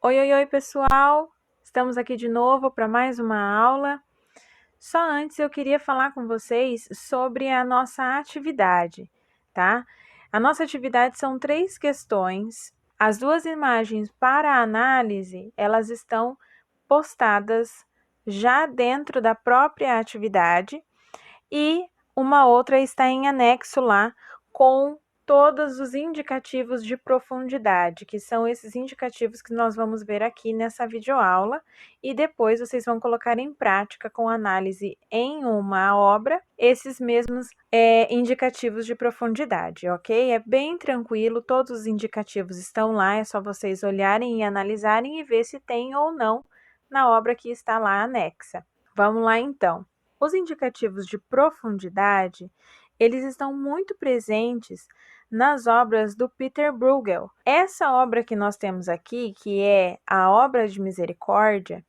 Oi, oi, oi, pessoal! Estamos aqui de novo para mais uma aula. Só antes eu queria falar com vocês sobre a nossa atividade, tá? A nossa atividade são 3 questões. As 2 imagens para análise, elas estão postadas já dentro da própria atividade e uma outra está em anexo lá com todos os indicativos de profundidade, que são esses indicativos que nós vamos ver aqui nessa videoaula, e depois vocês vão colocar em prática com análise em uma obra, esses mesmos indicativos de profundidade, ok? É bem tranquilo, todos os indicativos estão lá, é só vocês olharem e analisarem e ver se tem ou não na obra que está lá anexa. Vamos lá então. Os indicativos de profundidade, eles estão muito presentes nas obras do Peter Bruegel. Essa obra que nós temos aqui, que é a Obra de Misericórdia,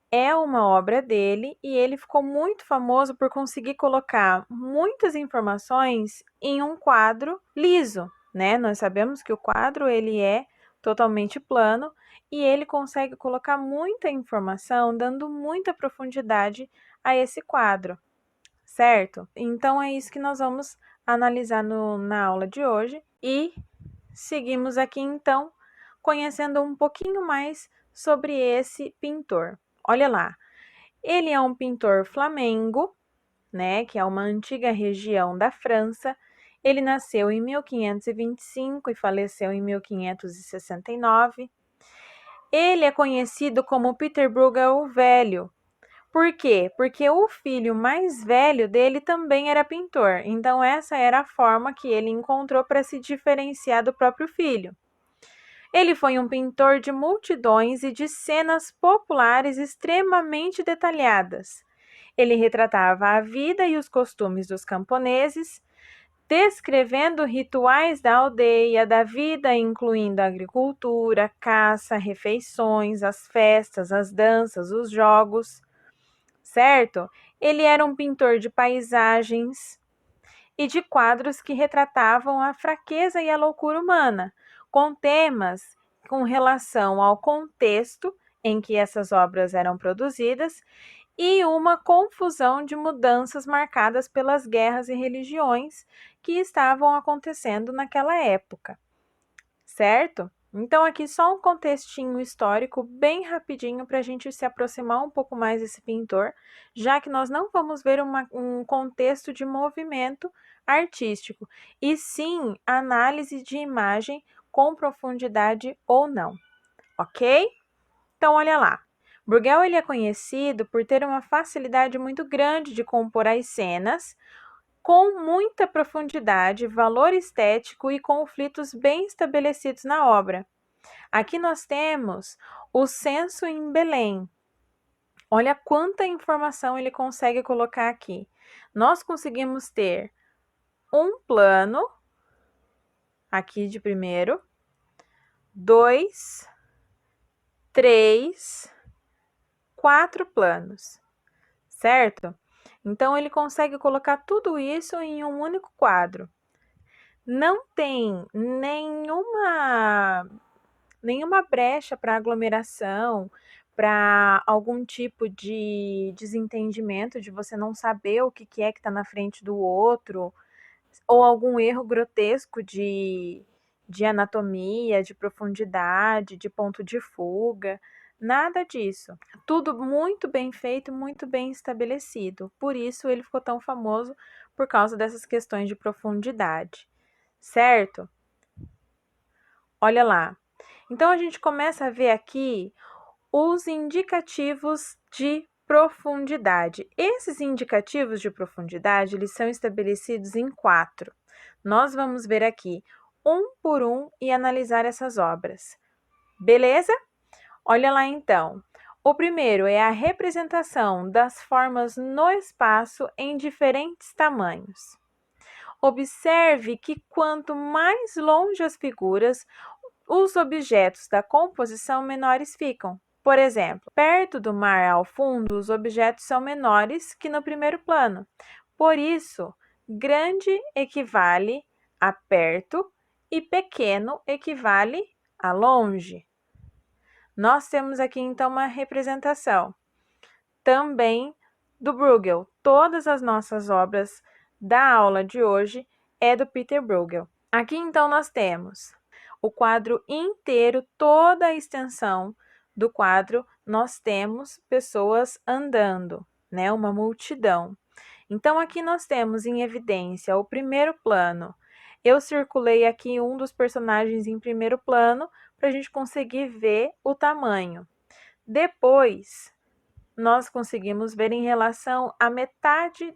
é uma obra dele e ele ficou muito famoso por conseguir colocar muitas informações em um quadro liso, né? Nós sabemos que o quadro ele é totalmente plano e ele consegue colocar muita informação, dando muita profundidade a esse quadro, certo? Então é isso que nós vamos analisar na aula de hoje e seguimos aqui então conhecendo um pouquinho mais sobre esse pintor. Olha lá, ele é um pintor flamengo, né, que é uma antiga região da França. Ele nasceu em 1525 e faleceu em 1569. Ele é conhecido como Peter Bruegel o Velho. Por quê? Porque o filho mais velho dele também era pintor. Então essa era a forma que ele encontrou para se diferenciar do próprio filho. Ele foi um pintor de multidões e de cenas populares extremamente detalhadas. Ele retratava a vida e os costumes dos camponeses, descrevendo rituais da aldeia, da vida, incluindo a agricultura, caça, refeições, as festas, as danças, os jogos, certo? Ele era um pintor de paisagens e de quadros que retratavam a fraqueza e a loucura humana, com temas com relação ao contexto em que essas obras eram produzidas e uma confusão de mudanças marcadas pelas guerras e religiões que estavam acontecendo naquela época, certo? Então, aqui só um contextinho histórico bem rapidinho para a gente se aproximar um pouco mais desse pintor, já que nós não vamos ver um contexto de movimento artístico, e sim análise de imagem com profundidade ou não, ok? Então, olha lá. Bruegel ele é conhecido por ter uma facilidade muito grande de compor as cenas, com muita profundidade, valor estético e conflitos bem estabelecidos na obra. Aqui nós temos o censo em Belém. Olha quanta informação ele consegue colocar aqui. Nós conseguimos ter um plano, aqui de primeiro, 2, 3, 4 planos, certo? Então, ele consegue colocar tudo isso em um único quadro. Não tem nenhuma brecha para aglomeração, para algum tipo de desentendimento, de você não saber o que é que está na frente do outro, ou algum erro grotesco de anatomia, de profundidade, de ponto de fuga. Nada disso. Tudo muito bem feito, muito bem estabelecido. Por isso ele ficou tão famoso por causa dessas questões de profundidade, certo? Olha lá. Então a gente começa a ver aqui os indicativos de profundidade. Esses indicativos de profundidade, eles são estabelecidos em 4. Nós vamos ver aqui um por um e analisar essas obras. Beleza? Olha lá então. O primeiro é a representação das formas no espaço em diferentes tamanhos. Observe que quanto mais longe as figuras, os objetos da composição menores ficam. Por exemplo, perto do mar ao fundo, os objetos são menores que no primeiro plano. Por isso, grande equivale a perto e pequeno equivale a longe. Nós temos aqui, então, uma representação também do Bruegel. Todas as nossas obras da aula de hoje é do Peter Bruegel. Aqui, então, nós temos o quadro inteiro, toda a extensão do quadro, nós temos pessoas andando, né? Uma multidão. Então, aqui nós temos em evidência o primeiro plano. Eu circulei aqui um dos personagens em primeiro plano para a gente conseguir ver o tamanho. Depois, nós conseguimos ver em relação à metade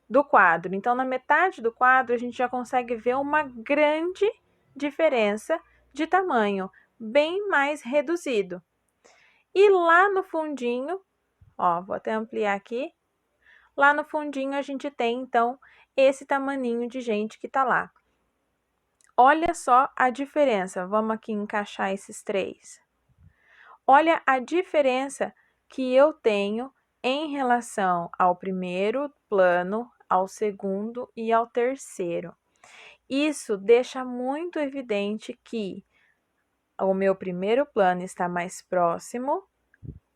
do quadro. Então, na metade do quadro, a gente já consegue ver uma grande diferença de tamanho, bem mais reduzido. E lá no fundinho, ó, vou até ampliar aqui. Lá no fundinho a gente tem, então, esse tamaninho de gente que tá lá. Olha só a diferença. Vamos aqui encaixar esses três. Olha a diferença que eu tenho em relação ao primeiro plano, ao segundo e ao terceiro. Isso deixa muito evidente que o meu primeiro plano está mais próximo,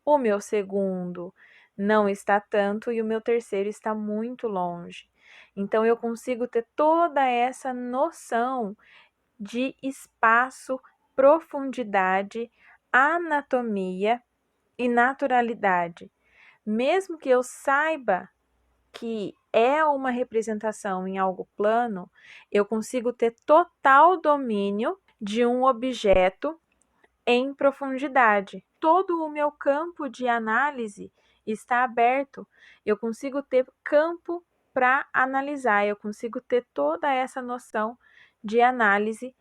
o meu segundo não está tanto e o meu terceiro está muito longe. Então, eu consigo ter toda essa noção de espaço, profundidade, anatomia e naturalidade. Mesmo que eu saiba que é uma representação em algo plano, eu consigo ter total domínio de um objeto em profundidade. Todo o meu campo de análise está aberto. Eu consigo ter campo para analisar, eu consigo ter toda essa noção de análise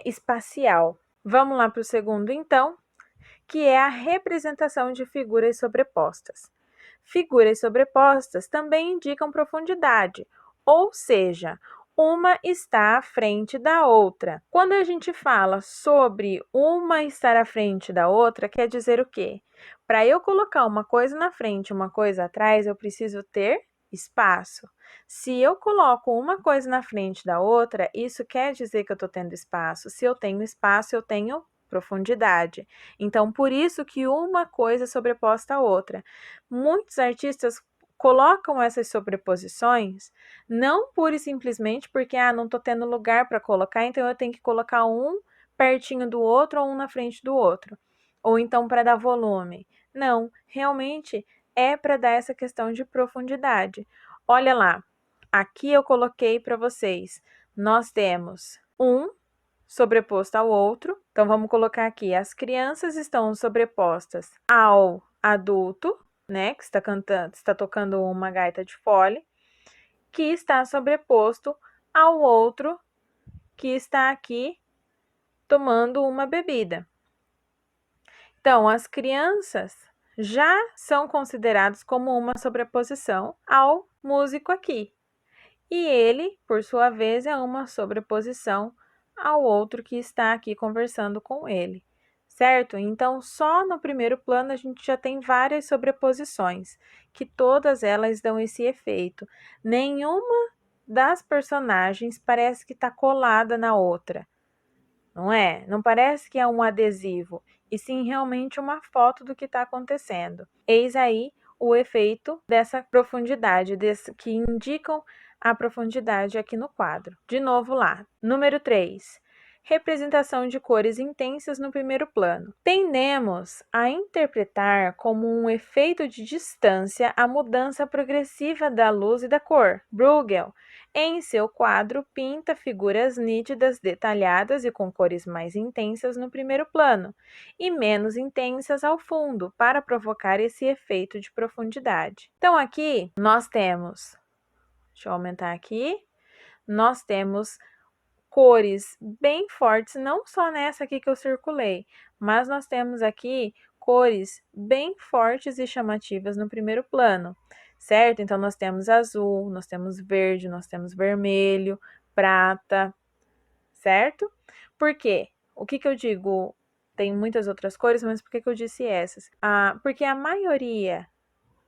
espacial. Vamos lá para o segundo, então, que é a representação de figuras sobrepostas. Figuras sobrepostas também indicam profundidade, ou seja, uma está à frente da outra. Quando a gente fala sobre uma estar à frente da outra, quer dizer o quê? Para eu colocar uma coisa na frente e uma coisa atrás, eu preciso ter espaço. Se eu coloco uma coisa na frente da outra, isso quer dizer que eu estou tendo espaço. Se eu tenho espaço, eu tenho profundidade. Então, por isso que uma coisa é sobreposta à outra. Muitos artistas colocam essas sobreposições não pura e simplesmente porque não estou tendo lugar para colocar, então eu tenho que colocar um pertinho do outro ou um na frente do outro. Ou então para dar volume. Não, realmente é para dar essa questão de profundidade. Olha lá, aqui eu coloquei para vocês. Nós temos um sobreposto ao outro. Então, vamos colocar aqui: as crianças estão sobrepostas ao adulto, né, que está cantando, está tocando uma gaita de fole, que está sobreposto ao outro que está aqui tomando uma bebida. Então, as crianças já são consideradas como uma sobreposição ao músico aqui. E ele, por sua vez, é uma sobreposição ao outro que está aqui conversando com ele, certo? Então, só no primeiro plano a gente já tem várias sobreposições, que todas elas dão esse efeito. Nenhuma das personagens parece que está colada na outra, não é? Não parece que é um adesivo, e sim realmente uma foto do que está acontecendo. Eis aí o efeito dessa profundidade, que indicam a profundidade aqui no quadro. De novo lá. Número 3. Representação de cores intensas no primeiro plano. Tendemos a interpretar como um efeito de distância a mudança progressiva da luz e da cor. Bruegel, em seu quadro, pinta figuras nítidas, detalhadas e com cores mais intensas no primeiro plano e menos intensas ao fundo, para provocar esse efeito de profundidade. Então, aqui nós temos, deixa eu aumentar aqui, nós temos cores bem fortes, não só nessa aqui que eu circulei, mas nós temos aqui cores bem fortes e chamativas no primeiro plano, certo? Então, nós temos azul, nós temos verde, nós temos vermelho, prata, certo? Por quê? O que eu digo? Tem muitas outras cores, mas por que eu disse essas? Porque a maioria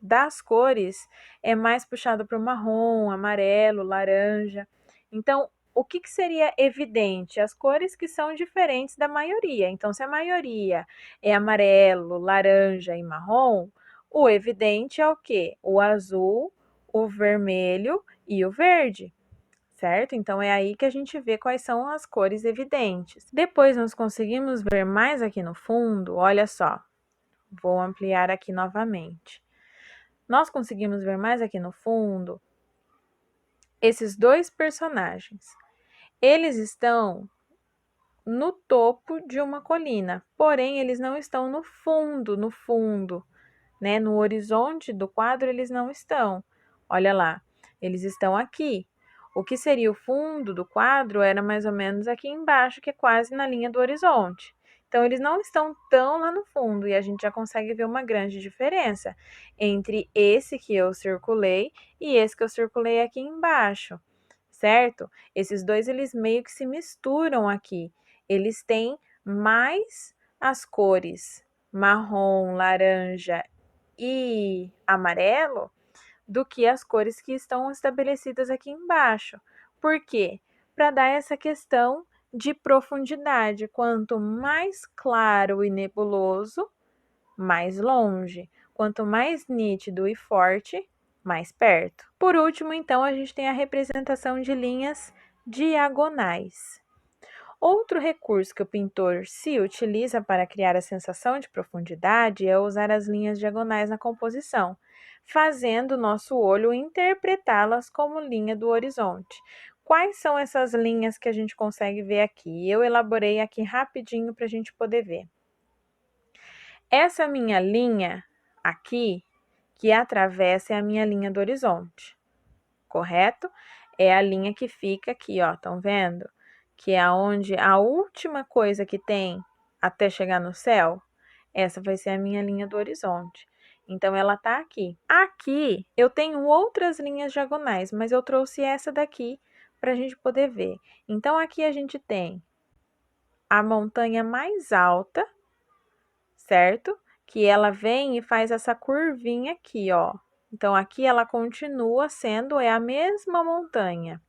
das cores é mais puxado para o marrom, amarelo, laranja. Então, o que seria evidente? As cores que são diferentes da maioria. Então, se a maioria é amarelo, laranja e marrom, o evidente é o quê? O azul, o vermelho e o verde. Certo? Então, é aí que a gente vê quais são as cores evidentes. Depois, nós conseguimos ver mais aqui no fundo, olha só, vou ampliar aqui novamente. Nós conseguimos ver mais aqui no fundo esses dois personagens. Eles estão no topo de uma colina, porém, eles não estão no fundo, né? No horizonte do quadro, eles não estão. Olha lá, eles estão aqui. O que seria o fundo do quadro era mais ou menos aqui embaixo, que é quase na linha do horizonte. Então, eles não estão tão lá no fundo e a gente já consegue ver uma grande diferença entre esse que eu circulei e esse que eu circulei aqui embaixo, certo? Esses dois, eles meio que se misturam aqui. Eles têm mais as cores marrom, laranja e amarelo do que as cores que estão estabelecidas aqui embaixo. Por quê? Para dar essa questão de profundidade. Quanto mais claro e nebuloso, mais longe. Quanto mais nítido e forte, mais perto. Por último, então, a gente tem a representação de linhas diagonais. Outro recurso que o pintor se utiliza para criar a sensação de profundidade é usar as linhas diagonais na composição, fazendo o nosso olho interpretá-las como linha do horizonte. Quais são essas linhas que a gente consegue ver aqui? Eu elaborei aqui rapidinho para a gente poder ver. Essa minha linha aqui, que atravessa, é a minha linha do horizonte, correto? É a linha que fica aqui, ó, estão vendo? Que é aonde a última coisa que tem até chegar no céu, essa vai ser a minha linha do horizonte. Então, ela tá aqui. Aqui, eu tenho outras linhas diagonais, mas eu trouxe essa daqui para a gente poder ver. Então, aqui a gente tem a montanha mais alta, certo? Que ela vem e faz essa curvinha aqui, ó. Então, aqui ela continua sendo a mesma montanha,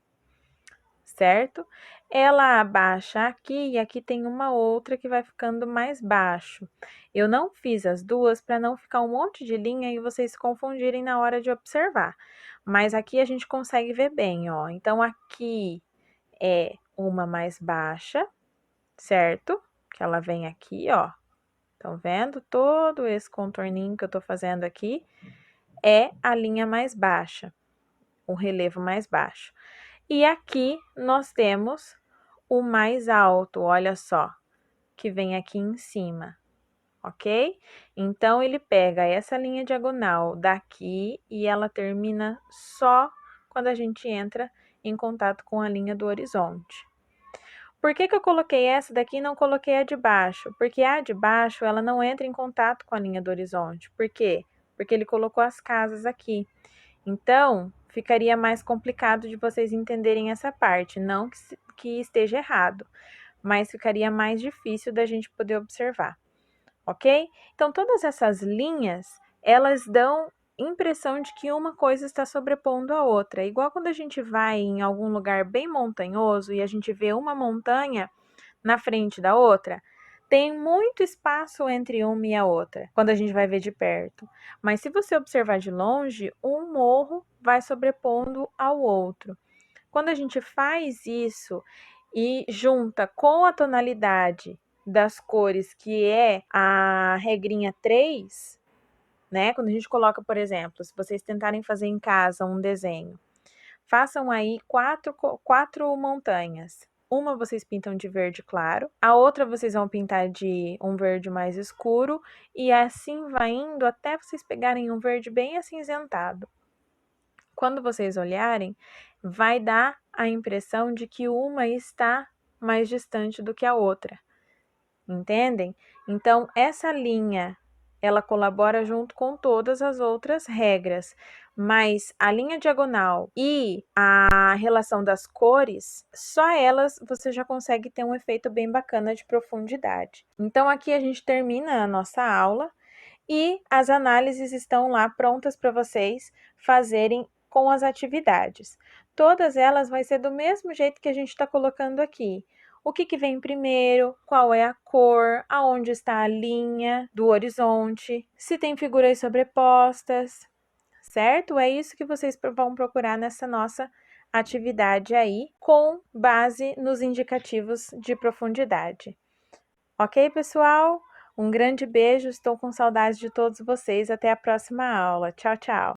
certo? Ela abaixa aqui e aqui tem uma outra que vai ficando mais baixo. Eu não fiz as duas para não ficar um monte de linha e vocês se confundirem na hora de observar. Mas aqui a gente consegue ver bem, ó. Então, aqui é uma mais baixa, certo? Que ela vem aqui, ó. Estão vendo? Todo esse contorninho que eu tô fazendo aqui é a linha mais baixa, o relevo mais baixo. E aqui nós temos o mais alto, olha só, que vem aqui em cima, ok? Então, ele pega essa linha diagonal daqui e ela termina só quando a gente entra em contato com a linha do horizonte. Por que eu coloquei essa daqui e não coloquei a de baixo? Porque a de baixo, ela não entra em contato com a linha do horizonte. Por quê? Porque ele colocou as casas aqui. Então, ficaria mais complicado de vocês entenderem essa parte. Não que esteja errado, mas ficaria mais difícil da gente poder observar, ok? Então, todas essas linhas, elas dão impressão de que uma coisa está sobrepondo a outra. Igual quando a gente vai em algum lugar bem montanhoso e a gente vê uma montanha na frente da outra, tem muito espaço entre uma e a outra, quando a gente vai ver de perto. Mas se você observar de longe, um morro vai sobrepondo ao outro. Quando a gente faz isso e junta com a tonalidade das cores, que é a regrinha 3, né? Quando a gente coloca, por exemplo, se vocês tentarem fazer em casa um desenho, façam aí quatro montanhas. Uma vocês pintam de verde claro, a outra vocês vão pintar de um verde mais escuro, e assim vai indo até vocês pegarem um verde bem acinzentado. Quando vocês olharem, vai dar a impressão de que uma está mais distante do que a outra. Entendem? Então, essa linha, ela colabora junto com todas as outras regras, mas a linha diagonal e a relação das cores, só elas você já consegue ter um efeito bem bacana de profundidade. Então, aqui a gente termina a nossa aula e as análises estão lá prontas para vocês fazerem com as atividades. Todas elas vai ser do mesmo jeito que a gente está colocando aqui. O que vem primeiro, qual é a cor, aonde está a linha do horizonte, se tem figuras sobrepostas, certo? É isso que vocês vão procurar nessa nossa atividade aí, com base nos indicativos de profundidade. Ok, pessoal? Um grande beijo, estou com saudade de todos vocês. Até a próxima aula. Tchau, tchau!